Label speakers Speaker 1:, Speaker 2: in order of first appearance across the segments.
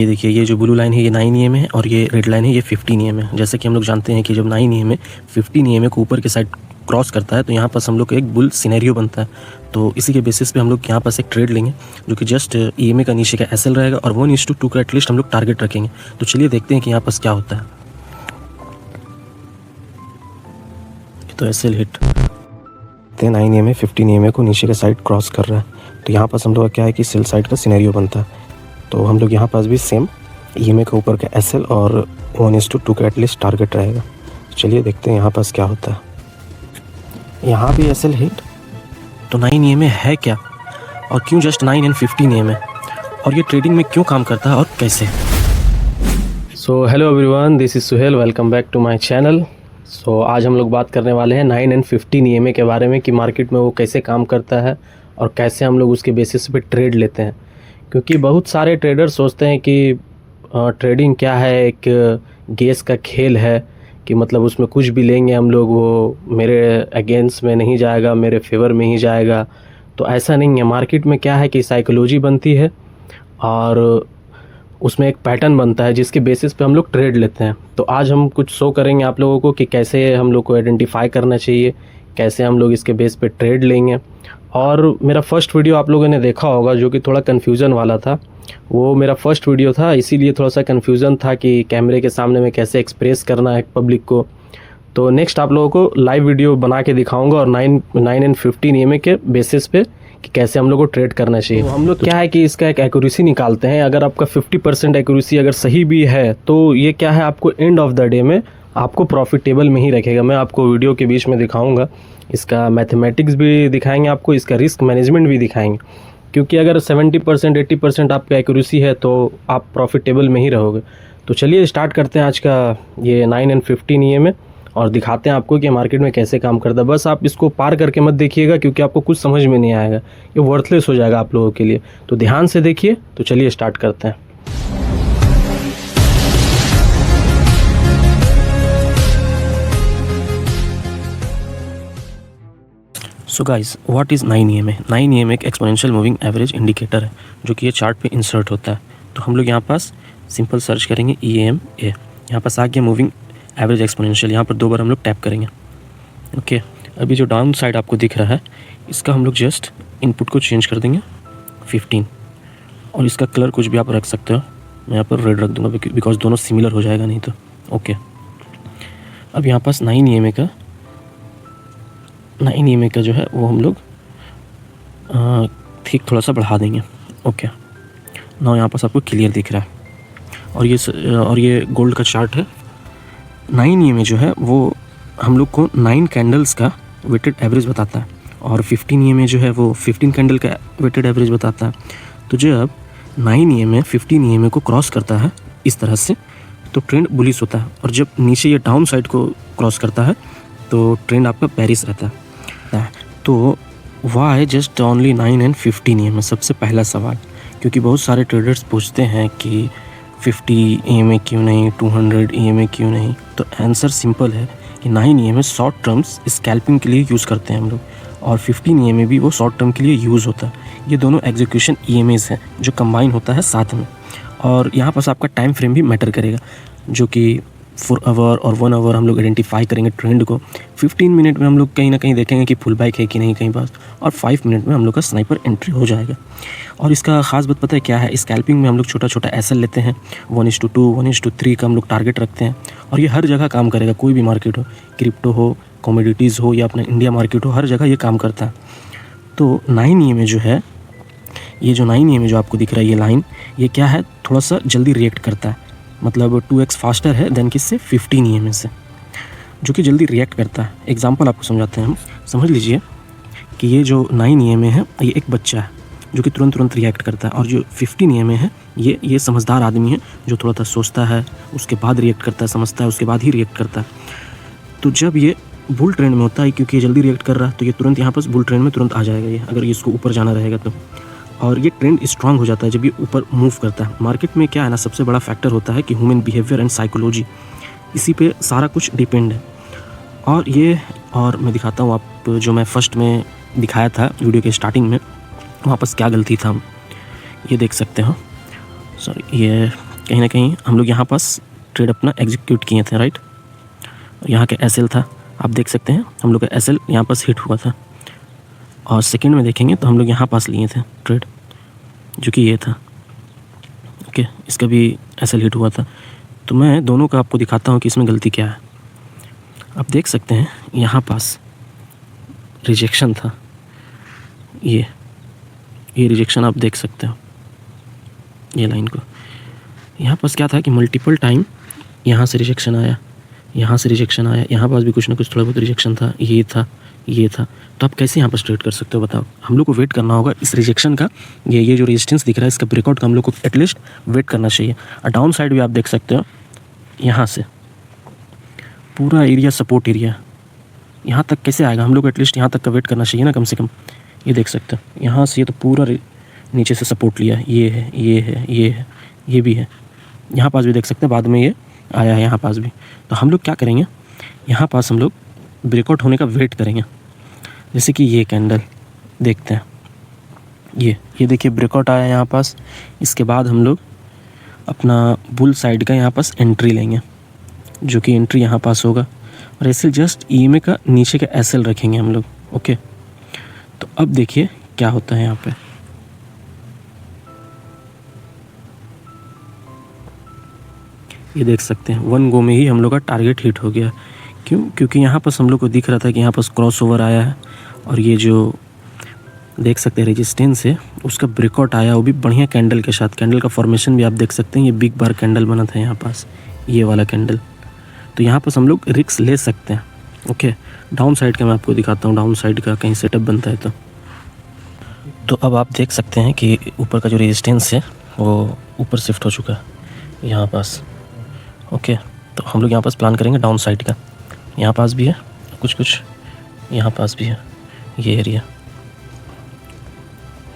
Speaker 1: ये देखिए, ये जो ब्लू लाइन है ये 9 EM है और ये रेड लाइन है ये 15 EM है। जैसे कि हम लोग जानते हैं कि जब 9 EM है 15 EM को ऊपर के साइड क्रॉस करता है तो यहाँ पर हम लोग को एक बुल सिनेरियो बनता है। तो इसी के बेसिस पे हम लोग यहाँ पर एक ट्रेड लेंगे जो कि जस्ट EMA का नीचे का SL रहेगा और 1:2 का एटलीस्ट हम लोग टारगेट रखेंगे। तो चलिए देखते हैं कि यहाँ पर क्या होता है। तो SL हिट 9 EMA 15 EMA को नीचे का साइड क्रॉस कर रहा है। तो यहाँ पर हम लोग का क्या है कि सेल साइड का सिनेरियो बनता है। तो हम लोग यहाँ पास भी सेम EMA के ऊपर का SL और 1:2 का एटलीस्ट टारगेट रहेगा। चलिए देखते हैं यहाँ पास क्या होता है। यहाँ भी SL हिट। तो 9 EMA है क्या और क्यों जस्ट 9 and 15 EMA और ये ट्रेडिंग में क्यों काम करता है और कैसे। So hello everyone, this is Suhel, welcome back to my channel. So आज हम लोग बात करने वाले हैं 9 and 15 EMA के बारे में कि मार्केट में वो कैसे काम करता है और कैसे हम लोग उसके बेसिस पे ट्रेड लेते हैं। क्योंकि बहुत सारे ट्रेडर सोचते हैं कि ट्रेडिंग क्या है, एक गेस का खेल है कि मतलब उसमें कुछ भी लेंगे हम लोग वो मेरे अगेंस्ट में नहीं जाएगा, मेरे फेवर में ही जाएगा। तो ऐसा नहीं है। मार्केट में क्या है कि साइकोलॉजी बनती है और उसमें एक पैटर्न बनता है जिसके बेसिस पे हम लोग ट्रेड लेते हैं। तो आज हम कुछ शो करेंगे आप लोगों को कि कैसे हम लोग को आइडेंटिफाई करना चाहिए, कैसे हम लोग इसके बेस पे ट्रेड लेंगे। और मेरा फर्स्ट वीडियो आप लोगों ने देखा होगा जो कि थोड़ा कन्फ्यूज़न वाला था। वो मेरा फर्स्ट वीडियो था, इसीलिए थोड़ा सा कन्फ्यूज़न था कि कैमरे के सामने में कैसे एक्सप्रेस करना है पब्लिक को। तो नेक्स्ट आप लोगों को लाइव वीडियो बना के दिखाऊंगा और 9 and 15 EMA के बेसिस पे कि कैसे हम लोग को ट्रेड करना चाहिए। तो हम लोग क्या है कि इसका एक एक्यूरेसी निकालते हैं। अगर आपका 50% एक्यूरेसी अगर सही भी है तो ये क्या है, आपको एंड ऑफ द डे में आपको प्रॉफिटेबल में ही रखेगा। मैं आपको वीडियो के बीच में दिखाऊंगा, इसका मैथमेटिक्स भी दिखाएंगे आपको, इसका रिस्क मैनेजमेंट भी दिखाएंगे। क्योंकि अगर 70% 80% आपका एक्यूरेसी है तो आप प्रॉफिटेबल में ही रहोगे। तो चलिए स्टार्ट करते हैं आज का ये 9 and 15 EMA और दिखाते हैं आपको कि मार्केट में कैसे काम करता है। बस आप इसको पार करके मत देखिएगा क्योंकि आपको कुछ समझ में नहीं आएगा, ये वर्थलेस हो जाएगा आप लोगों के लिए। तो ध्यान से देखिए। तो चलिए स्टार्ट करते हैं। So guys, what is 9 EMA? 9 EMA एक एक्सपोनेंशियल मूविंग एवरेज इंडिकेटर है जो कि ये चार्ट पे इंसर्ट होता है। तो हम लोग यहाँ पास सिंपल सर्च करेंगे EMA, यहाँ पास आ गया मूविंग एवरेज एक्सपोनेंशियल। यहाँ पर 2 बार हम लोग टैप करेंगे। ओके, अभी जो डाउन साइड आपको दिख रहा है इसका हम लोग जस्ट इनपुट को चेंज कर देंगे 15 और इसका कलर कुछ भी आप रख सकते हो। मैं यहाँ पर रेड रख दूँगा बिकॉज दोनों सिमिलर हो जाएगा नहीं तो। ओके, अब यहाँ पास 9 EMA का जो है वो हम लोग ठीक थोड़ा सा बढ़ा देंगे। ओके, ना यहाँ पास आपको क्लियर दिख रहा है और ये गोल्ड का चार्ट है। 9 EMA जो है वो हम लोग को 9 कैंडल्स का वेटेड एवरेज बताता है और 15 EMA जो है वो 15 कैंडल का वेटेड एवरेज बताता है। तो जब 9 EMA 15 EMA को क्रॉस करता है इस तरह से तो ट्रेंड बुलिश होता है और जब नीचे ये डाउन साइड को क्रॉस करता है तो ट्रेंड आपका पेरिस रहता है। तो why just only 9 and 15 EMA? सबसे पहला सवाल, क्योंकि बहुत सारे ट्रेडर्स पूछते हैं कि 50 EMA क्यों नहीं, 200 EMA क्यों नहीं। तो आंसर सिंपल है कि 9 EMA शॉर्ट टर्म्स स्कैल्पिंग के लिए यूज़ करते हैं हम लोग और 15 EMA भी वो शॉर्ट टर्म के लिए यूज़ होता है। ये दोनों एग्जीक्यूशन EMAs हैं जो कंबाइन होता है साथ में। और यहाँ पास आपका टाइम फ्रेम भी मैटर करेगा जो कि 4 आवर और 1 आवर हम लोग आइडेंटिफाई करेंगे ट्रेंड को। 15 मिनट में हम लोग कहीं ना कहीं देखेंगे कि फुल बाइक है कि नहीं कहीं पास, और 5 मिनट में हम लोग का स्नाइपर एंट्री हो जाएगा। और इसका ख़ास बात पता है क्या है, स्कैल्पिंग में हम लोग छोटा छोटा SL लेते हैं, 1:2 1:3 का हम लोग टारगेट रखते हैं और ये हर जगह काम करेगा। कोई भी मार्केट हो, क्रिप्टो हो, कमोडिटीज़ हो या अपना इंडिया मार्केट हो, हर जगह ये काम करता है। तो 9 EMA जो है, ये जो 9 EMA जो आपको दिख रहा है ये लाइन, ये क्या है, थोड़ा सा जल्दी रिएक्ट करता है। मतलब 2x फास्टर है देन किससे, 15 EMA से, जो कि जल्दी रिएक्ट करता है। एग्जांपल आपको समझाते हैं हम। समझ लीजिए कि ये जो 9 EMA है ये एक बच्चा है जो कि तुरंत रिएक्ट करता है और जो 15 EMA है ये समझदार आदमी है जो थोड़ा सा सोचता है उसके बाद रिएक्ट करता है, समझता है उसके बाद ही रिएक्ट करता है। तो जब ये बुल ट्रेंड में होता है, क्योंकि ये जल्दी रिएक्ट कर रहा है तो ये तुरंत यहाँ पर बुल ट्रेंड में तुरंत आ जाएगा ये, अगर ये इसको ऊपर जाना रहेगा तो। और ये ट्रेंड स्ट्रांग हो जाता है जब ये ऊपर मूव करता है। मार्केट में क्या है ना, सबसे बड़ा फैक्टर होता है कि ह्यूमन बिहेवियर एंड साइकोलॉजी, इसी पे सारा कुछ डिपेंड है। और मैं दिखाता हूँ आप, जो मैं फर्स्ट में दिखाया था वीडियो के स्टार्टिंग में, वहाँ पर क्या गलती था हम ये देख सकते हो। सॉरी, ये कहीं ना कहीं हम लोग यहाँ पास ट्रेड अपना एग्जीक्यूट किए थे, राइट। यहाँ के एस एल था, आप देख सकते हैं हम लोग का एस एल यहाँ पास हिट हुआ था, और सेकंड में देखेंगे तो हम लोग यहाँ पास लिए थे ट्रेड, जो कि ये था। ओके, इसका भी एस एल हिट हुआ था। तो मैं दोनों का आपको दिखाता हूँ कि इसमें गलती क्या है। आप देख सकते हैं यहाँ पास रिजेक्शन था, ये रिजेक्शन आप देख सकते हो, ये लाइन को। यहाँ पास क्या था कि मल्टीपल टाइम यहाँ से रिजेक्शन आया, यहाँ से रिजेक्शन आया, यहाँ पास भी कुछ ना कुछ थोड़ा बहुत रिजेक्शन था, ये था, ये था। तो आप कैसे यहाँ पर ट्रेड कर सकते हो बताओ। हम लोग को वेट करना होगा इस रिजेक्शन का, ये जो रेजिस्टेंस दिख रहा है इसका ब्रेकआउट का हम लोग को एटलीस्ट वेट करना चाहिए। और डाउन साइड भी आप देख सकते हो, यहाँ से पूरा एरिया सपोर्ट एरिया, यहाँ तक कैसे आएगा, हम लोग को एटलीस्ट यहाँ तक का वेट करना चाहिए ना कम से कम। ये देख सकते हो यहाँ से, ये तो पूरा नीचे से सपोर्ट लिया, ये है, ये है, ये है, ये भी है, यहाँ पास भी देख सकते हैं, बाद में ये आया है यहाँ पास भी। तो हम लोग क्या करेंगे, यहाँ पास हम लोग ब्रेकआउट होने का वेट करेंगे। जैसे कि ये कैंडल देखते हैं, ये देखिए ब्रेकआउट आया यहाँ पास, इसके बाद हम लोग अपना बुल साइड का यहाँ पास एंट्री लेंगे, जो कि एंट्री यहाँ पास होगा, और ऐसे जस्ट ईएमए का नीचे का एसएल रखेंगे हम लोग। ओके, तो अब देखिए क्या होता है यहाँ पे। ये देख सकते हैं वन गो में ही हम लोग का टारगेट हिट हो गया। क्यों? क्योंकि यहाँ पास हम लोग को दिख रहा था कि यहाँ पास क्रॉस ओवर आया है, और ये जो देख सकते हैं रेजिस्टेंस है उसका ब्रेकआउट आया, वो भी बढ़िया कैंडल के साथ। कैंडल का फॉर्मेशन भी आप देख सकते हैं, ये बिग बार कैंडल बना था यहाँ पास, ये वाला कैंडल। तो यहाँ पास हम लोग रिस्क ले सकते हैं। ओके, डाउन साइड का मैं आपको दिखाता हूँ, डाउन साइड का कहीं सेटअप बनता है तो अब आप देख सकते हैं कि ऊपर का जो रेजिस्टेंस है वो ऊपर शिफ्ट हो चुका है यहाँ पास। ओके, तो हम लोग यहाँ पास प्लान करेंगे डाउन साइड का। यहाँ पास भी है कुछ, यहाँ पास भी है ये एरिया,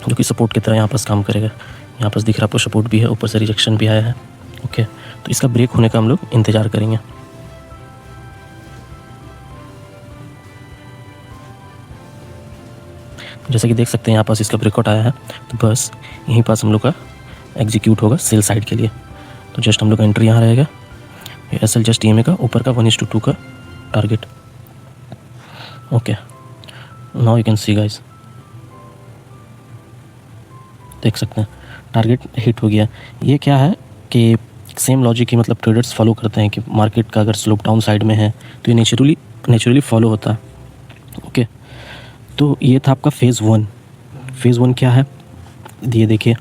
Speaker 1: जो कि सपोर्ट की तरह यहाँ पास काम करेगा। यहाँ पास दिख रहा आपको सपोर्ट भी है, ऊपर से रिजेक्शन भी आया है। ओके, तो इसका ब्रेक होने का हम लोग इंतज़ार करेंगे। जैसे कि देख सकते हैं यहाँ पास इसका ब्रेकआउट आया है, तो बस यहीं पास हम लोग का एग्जीक्यूट होगा सेल साइड के लिए। तो जस्ट हम लोग का एंट्री यहाँ रहेगा, एस एल जस्ट ईएमए का ऊपर का 1:2 का target. Okay, now you can see guys, देख सकते हैं टारगेट हिट हो गया। ये क्या है कि सेम लॉजिक ही मतलब ट्रेडर्स फॉलो करते हैं कि मार्केट का अगर स्लोप डाउन साइड में है तो ये नेचुरली फॉलो होता है। ओके, तो ये था आपका फेज़ वन क्या है, ये देखिए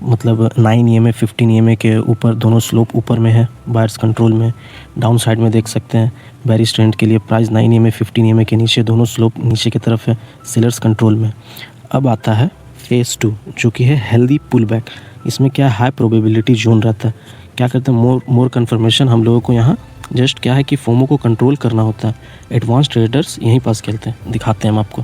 Speaker 1: मतलब 9 EMA 15 EMA के ऊपर दोनों स्लोप ऊपर में है, बायर्स कंट्रोल में। डाउन साइड में देख सकते हैं बेरिश ट्रेंड के लिए प्राइस 9 EMA 15 EMA के नीचे, दोनों स्लोप नीचे की तरफ है, सेलर्स कंट्रोल में। अब आता है फेज़ 2 जो कि है हेल्दी पुल बैक। इसमें क्या हाई प्रोबेबिलिटी जोन रहता है। क्या करते हैं, मोर कन्फर्मेशन हम लोगों को यहाँ जस्ट क्या है कि फोमो को कंट्रोल करना होता है। एडवांस ट्रेडर्स यहीं पास खेलते हैं, दिखाते हैं हम आपको।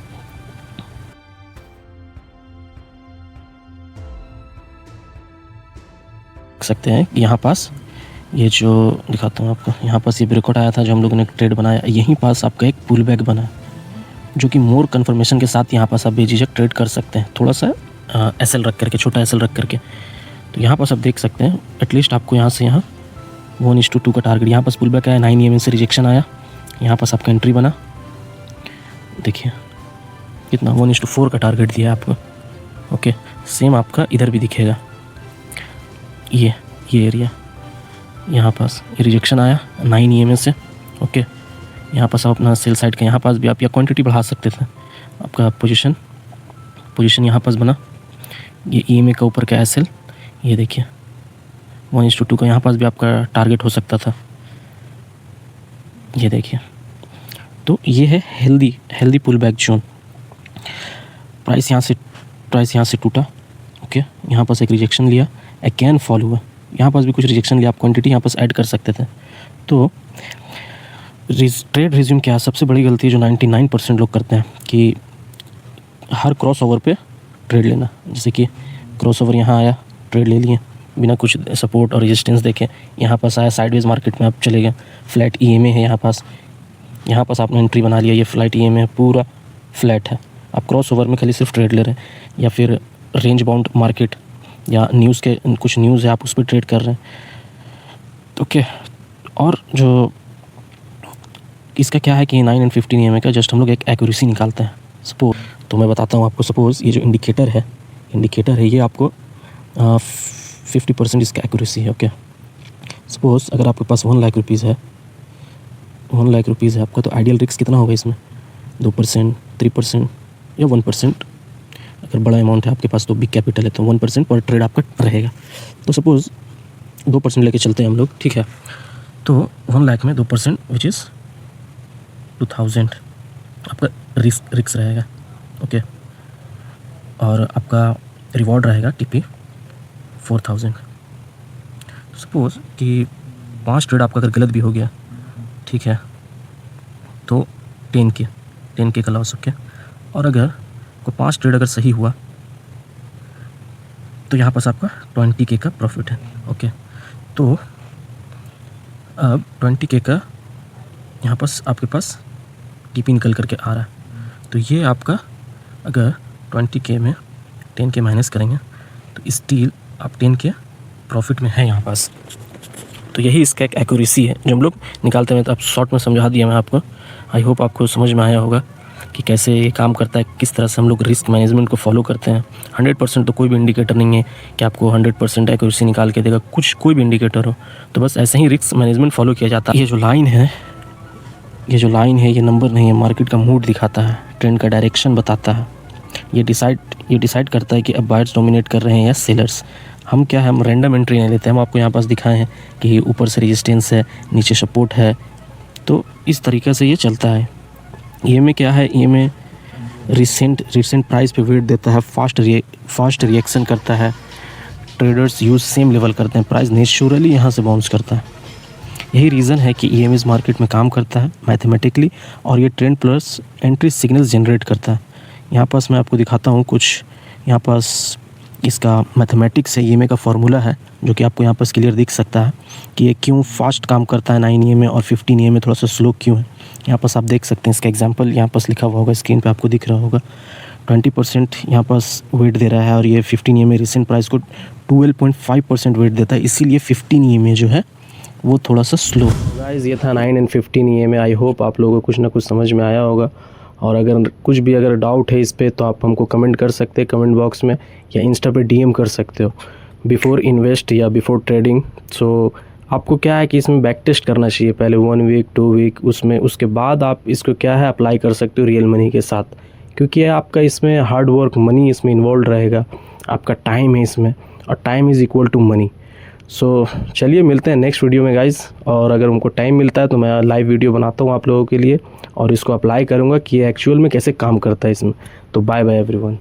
Speaker 1: देख सकते हैं यहाँ पास ये जो दिखाता हूँ आपको, यहाँ पास ये ब्रेकआउट आया था जो हम लोगों ने ट्रेड बनाया, यहीं पास आपका एक पुल बैक बना जो कि मोर कन्फर्मेशन के साथ यहाँ पास आप बेझिझक ट्रेड कर सकते हैं, थोड़ा सा एसएल रख करके, छोटा एसएल रख करके। तो यहाँ पास आप देख सकते हैं एटलीस्ट आपको यहाँ से यहाँ 1:2 का टारगेट, यहाँ पास पुल बैक आया, 9 EMA से रिजेक्शन आया, यहाँ पास आपका एंट्री बना, देखिए कितना 1:4 का टारगेट दिया आपको। ओके, सेम आपका इधर भी दिखेगा, ये एरिया यहाँ पास ये रिजेक्शन आया 9 EMA से। ओके, यहाँ पास आप अपना सेल साइड का यहाँ पास भी आप या क्वांटिटी बढ़ा सकते थे। आपका पोजीशन यहाँ पास बना, ये EMA का ऊपर का एसएल, ये देखिए 1:2 का यहाँ पास भी आपका टारगेट हो सकता था, ये देखिए। तो ये है healthy pull back zone. Price यहाँ से टूटा। ओके, यहाँ पास एक रिजेक्शन लिया, अगेन फॉल हुआ, यहाँ पास भी कुछ रिजेक्शन लिया, आप क्वांटिटी यहाँ पास ऐड कर सकते थे। तो ट्रेड रिज्यूम क्या है, सबसे बड़ी गलती जो 99% लोग करते हैं कि हर क्रॉस ओवर पे ट्रेड लेना। जैसे कि क्रॉस ओवर यहाँ आया, ट्रेड ले लिए बिना कुछ सपोर्ट और रेजिस्टेंस देखे, यहाँ पास आया साइडवेज मार्केट में आप चले गए, फ्लैट EMA है यहाँ पास आपने एंट्री बना लिया, ये फ्लैट EMA है, पूरा फ्लैट है, आप क्रॉस ओवर में खाली सिर्फ ट्रेड ले रहे हैं। या फिर रेंज बाउंड मार्केट या न्यूज़ के कुछ न्यूज़ है आप उस पर ट्रेड कर रहे हैं, ओके। और जो इसका क्या है कि 9 एंड 15 EMA का जस्ट हम लोग एक एक्यूरेसी निकालते हैं। सपोज तो मैं बताता हूँ आपको, सपोज़ ये जो इंडिकेटर है ये आपको 50% इसका एक्यूरेसी है, ओके। सपोज़ अगर आपके पास 1 लाख रुपीज़ है, 1 लाख रुपीज़ है आपका, तो आइडियल रिस्क कितना होगा इसमें? 2%, 3% या 1%। अगर बड़ा अमाउंट है आपके पास तो बिग कैपिटल है तो 1% पर ट्रेड आपका रहेगा। तो सपोज़ 2% लेके चलते हैं हम लोग, ठीक है। तो 1 लाख में 2% विच इज़ 2000 आपका रिस्क रहेगा, ओके। और आपका रिवॉर्ड रहेगा TP 4000। सपोज़ कि 5 ट्रेड आपका अगर गलत भी हो गया, ठीक है, तो 10K का लॉस, ओके। और अगर कोई 5 ट्रेड अगर सही हुआ तो यहाँ पास आपका 20K का प्रॉफिट है, ओके। तो अब 20K का यहाँ पास आपके पास TP निकल करके आ रहा है, तो ये आपका अगर 20K में 10K माइनस करेंगे तो स्टिल आप 10K प्रॉफिट में है यहाँ पास। तो यही इसका एक एक्यूरेसी है जो हम लोग निकालते हैं। तो आप शॉर्ट में समझा दिया मैं आपको, आई होप आपको समझ में आया होगा कि कैसे ये काम करता है, किस तरह से हम लोग रिस्क मैनेजमेंट को फॉलो करते हैं। 100% तो कोई भी इंडिकेटर नहीं है कि आपको 100% एक्यूरेसी निकाल के देगा, कोई भी इंडिकेटर हो, तो बस ऐसे ही रिस्क मैनेजमेंट फॉलो किया जाता है। ये जो लाइन है ये नंबर नहीं है, मार्केट का मूड दिखाता है, ट्रेंड का डायरेक्शन बताता है। ये डिसाइड करता है कि अब बायर्स डोमिनेट कर रहे हैं या सेलर्स। हम क्या है, हम रैंडम एंट्री नहीं लेते, हम आपको यहाँ पास दिखाए हैं कि ऊपर से रेजिस्टेंस है, नीचे सपोर्ट है, तो इस तरीके से ये चलता है। ये में क्या है, ये में रिसेंट प्राइस पे वेट देता है, फास्ट रिएक्शन करता है, ट्रेडर्स यूज सेम लेवल करते हैं, प्राइस नेचुरली यहाँ से बाउंस करता है। यही रीज़न है कि EMAs मार्केट में काम करता है मैथमेटिकली, और ये trend plus entry signals generate करता है। यहाँ पास मैं आपको दिखाता हूँ कुछ, यहाँ पास इसका मैथमेटिक्स है, EMA का फार्मूला है जो कि आपको यहाँ पास क्लियर दिख सकता है कि ये क्यों फास्ट काम करता है 9 EMA और 15 EMA थोड़ा सा स्लो क्यों है। यहाँ पास आप देख सकते हैं, इसका एग्जांपल यहाँ पास लिखा हुआ होगा, स्क्रीन पे आपको दिख रहा होगा। 20% यहाँ पास वेट दे रहा है और ये 15 EMA रिसेंट प्राइस को 12.5% वेट देता है, इसीलिए 15 EMA जो है वो थोड़ा सा स्लो। गाइस ये था 9 एंड 15 EMA। आई होप आप लोगों को कुछ ना कुछ समझ में आया होगा, और अगर डाउट है इस पर तो आप हमको कमेंट कर सकते हैं कमेंट बॉक्स में, या इंस्टा पे DM कर सकते हो बिफोर इन्वेस्ट या बिफोर ट्रेडिंग। सो आपको क्या है कि इसमें बैक टेस्ट करना चाहिए पहले 1 वीक 2 वीक, उसके बाद आप इसको क्या है अप्लाई कर सकते हो रियल मनी के साथ, क्योंकि आपका इसमें हार्ड वर्क मनी इसमें इन्वॉल्व रहेगा, आपका टाइम है इसमें, और time is equal to money. So चलिए मिलते हैं नेक्स्ट वीडियो में गाइज़, और अगर उनको टाइम मिलता है तो मैं लाइव वीडियो बनाता हूँ आप लोगों के लिए, और इसको अप्लाई करूँगा कि एक्चुअल में कैसे काम करता है इसमें। तो बाय बाय एवरीवन।